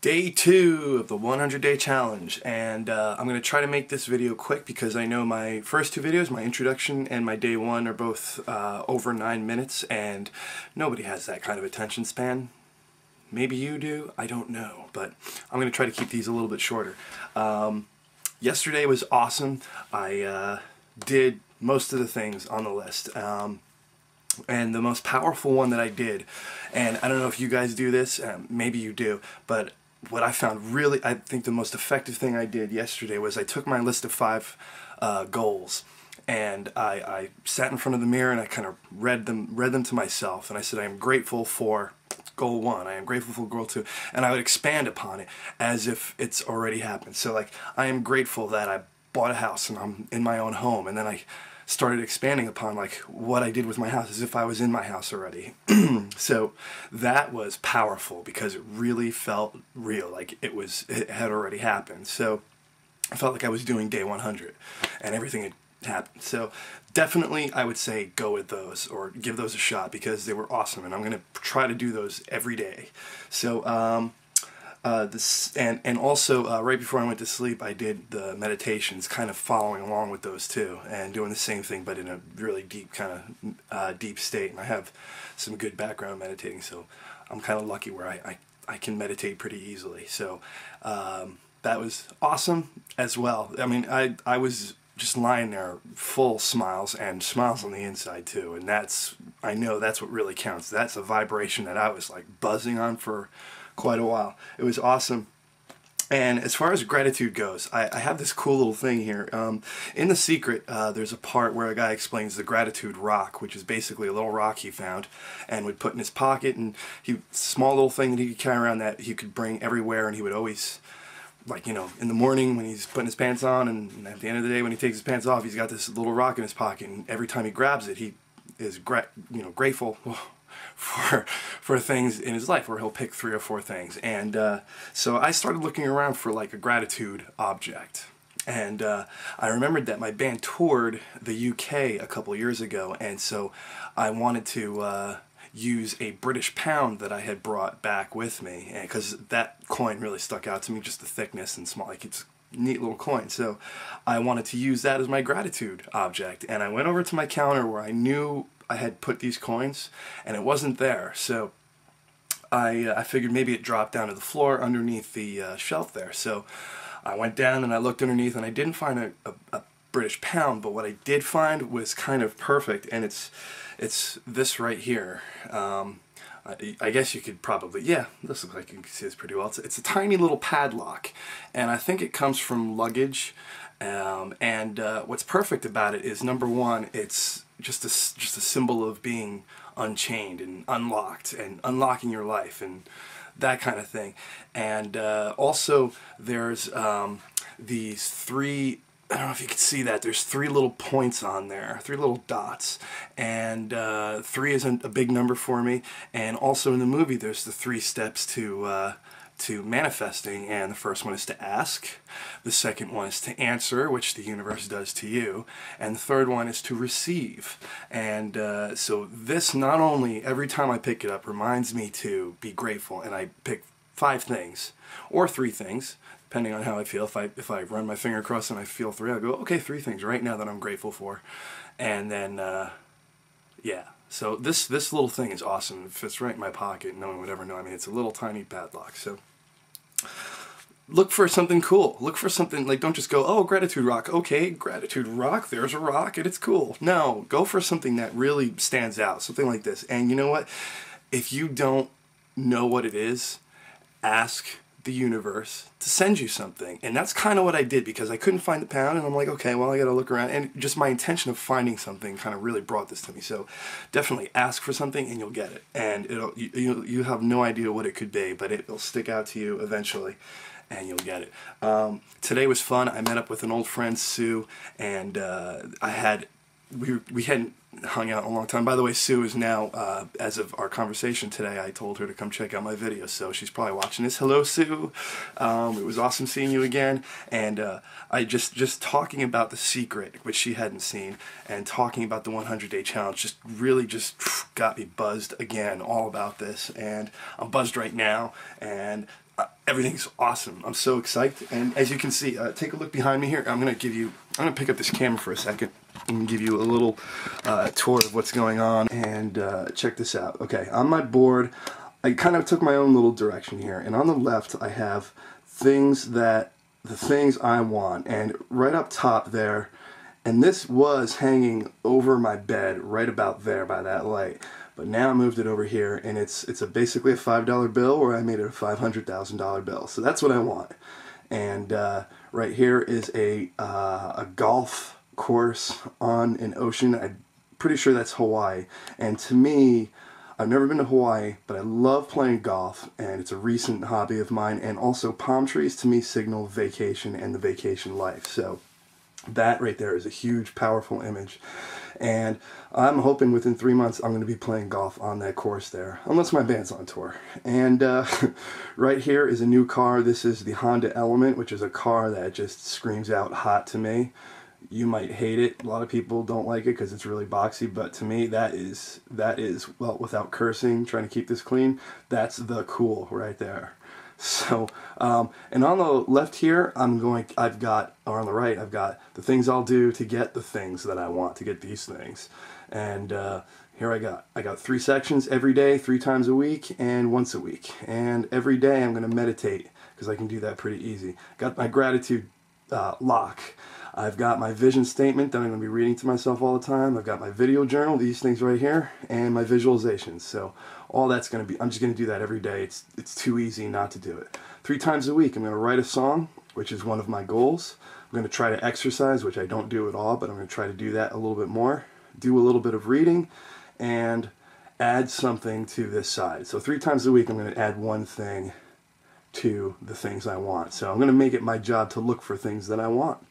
Day 2 of the 100-day challenge, and I'm going to try to make this video quick because I know my first two videos, my introduction and my day 1, are both over 9 minutes, and nobody has that kind of attention span. Maybe you do, I don't know, but I'm going to try to keep these a little bit shorter. Yesterday was awesome. I did most of the things on the list. And the most powerful one that I did, and I don't know if you guys do this, maybe you do, but what I found really, I think the most effective thing I did yesterday was I took my list of 5 goals, and I sat in front of the mirror and I kind of read them to myself, and I said, I am grateful for goal 1, I am grateful for goal 2, and I would expand upon it as if it's already happened. So like, I am grateful that I bought a house and I'm in my own home, and then I started expanding upon like what I did with my house as if I was in my house already. So that was powerful because it really felt real, like it had already happened. So I felt like I was doing day 100 and everything had happened. So definitely I would say go with those or give those a shot because they were awesome, and I'm gonna try to do those every day. So and also right before I went to sleep, I did the meditations, kind of following along with those too, and doing the same thing but in a really deep kind of deep state. And I have some good background meditating, so I'm kind of lucky where I can meditate pretty easily. So that was awesome as well. I mean, I was just lying there full smiles, and smiles on the inside too, and I know that's what really counts. That's a vibration that I was like buzzing on for quite a while. It was awesome. And as far as gratitude goes, I have this cool little thing here. In The Secret, there's a part where a guy explains the gratitude rock, which is basically a little rock he found and would put in his pocket, and small little thing that he could carry around that he could bring everywhere, and he would always, like, you know, in the morning when he's putting his pants on, and at the end of the day when he takes his pants off, he's got this little rock in his pocket, and every time he grabs it, he is grateful for things in his life, where he'll pick 3 or 4 things. And so I started looking around for like a gratitude object, and I remembered that my band toured the UK a couple years ago, and so I wanted to use a British pound that I had brought back with me, because that coin really stuck out to me, just the thickness and small, like it's a neat little coin. So I wanted to use that as my gratitude object, and I went over to my counter where I knew I had put these coins, and it wasn't there. So I figured maybe it dropped down to the floor underneath the shelf there. So I went down and I looked underneath, and I didn't find a British pound, but what I did find was kind of perfect, and it's this right here. I guess you could probably, yeah, this looks like you can see this pretty well. It's a tiny little padlock, and I think it comes from luggage. What's perfect about it is, number one, it's just a symbol of being unchained and unlocked and unlocking your life and that kind of thing. And also there's these 3, I don't know if you can see that, there's 3 little points on there, 3 little dots, and 3 isn't a big number for me. And also in the movie there's the 3 steps to manifesting, and the first one is to ask, the second one is to answer, which the universe does to you, and the third one is to receive. And so this, not only every time I pick it up, reminds me to be grateful, and I pick 5 things or 3 things depending on how I feel. If I run my finger across and I feel 3, I'll go, okay, 3 things right now that I'm grateful for. And then yeah, so this little thing is awesome. It fits right in my pocket, no one would ever know. I mean, it's a little tiny padlock. So look for something cool. Look for something, like, don't just go, oh, gratitude rock. Okay, gratitude rock, there's a rock and it's cool. No, go for something that really stands out, something like this. And you know what? If you don't know what it is, ask the universe to send you something. And that's kind of what I did, because I couldn't find the pound, and I'm like, okay, well, I gotta look around, and just my intention of finding something kind of really brought this to me. So definitely ask for something and you'll get it, and you have no idea what it could be, but it'll stick out to you eventually and you'll get it. Today was fun. I met up with an old friend, Sue, and we hadn't hung out in a long time. By the way, Sue is now, as of our conversation today, I told her to come check out my video, so she's probably watching this. Hello, Sue. It was awesome seeing you again. And I just talking about The Secret, which she hadn't seen, and talking about the 100-day challenge just really just got me buzzed again all about this. And I'm buzzed right now, and everything's awesome. I'm so excited. And as you can see, take a look behind me here. I'm gonna pick up this camera for a second and give you a little tour of what's going on. And check this out. Okay, on my board, I kind of took my own little direction here. And on the left, I have the things I want. And right up top there, and this was hanging over my bed right about there by that light. But now I moved it over here, and it's basically a $5 bill, or I made it a $500,000 bill. So that's what I want. And right here is a golf course on an ocean. I'm pretty sure that's Hawaii. And to me, I've never been to Hawaii, but I love playing golf, and it's a recent hobby of mine. And also, palm trees to me signal vacation and the vacation life. So that right there is a huge, powerful image. And I'm hoping within 3 months I'm going to be playing golf on that course there, unless my band's on tour. And right here is a new car. This is the Honda Element, which is a car that just screams out hot to me. You might hate it. A lot of people don't like it because it's really boxy, but to me that is, well, without cursing, trying to keep this clean, that's the cool right there. So, and on the left here, or on the right, I've got the things I'll do to get the things that I want, to get these things. And here I got 3 sections every day, 3 times a week, and once a week. And every day I'm going to meditate, because I can do that pretty easy. Got my gratitude lock. I've got my vision statement that I'm going to be reading to myself all the time. I've got my video journal, these things right here, and my visualizations. So all that's going to be, I'm just going to do that every day. It's too easy not to do it. 3 times a week, I'm going to write a song, which is one of my goals. I'm going to try to exercise, which I don't do at all, but I'm going to try to do that a little bit more. Do a little bit of reading, and add something to this side. So 3 times a week, I'm going to add one thing to the things I want. So I'm going to make it my job to look for things that I want.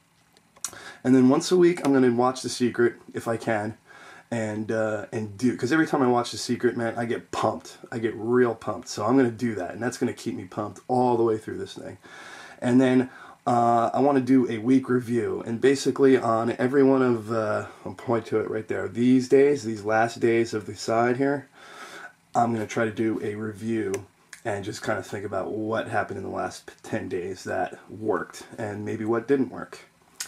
And then once a week, I'm going to watch The Secret, if I can, and do, because every time I watch The Secret, man, I get pumped. I get real pumped. So I'm going to do that, and that's going to keep me pumped all the way through this thing. And then I want to do a week review, and basically on every one of, I'll point to it right there, these last days of the side here, I'm going to try to do a review and just kind of think about what happened in the last 10 days that worked, and maybe what didn't work.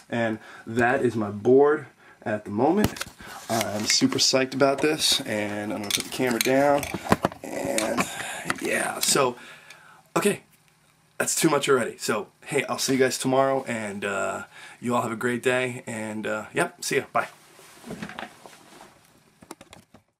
And that is my board at the moment. I'm super psyched about this, and I'm going to put the camera down, and yeah, so, okay, that's too much already. So, hey, I'll see you guys tomorrow, and you all have a great day, and yep, see ya, bye.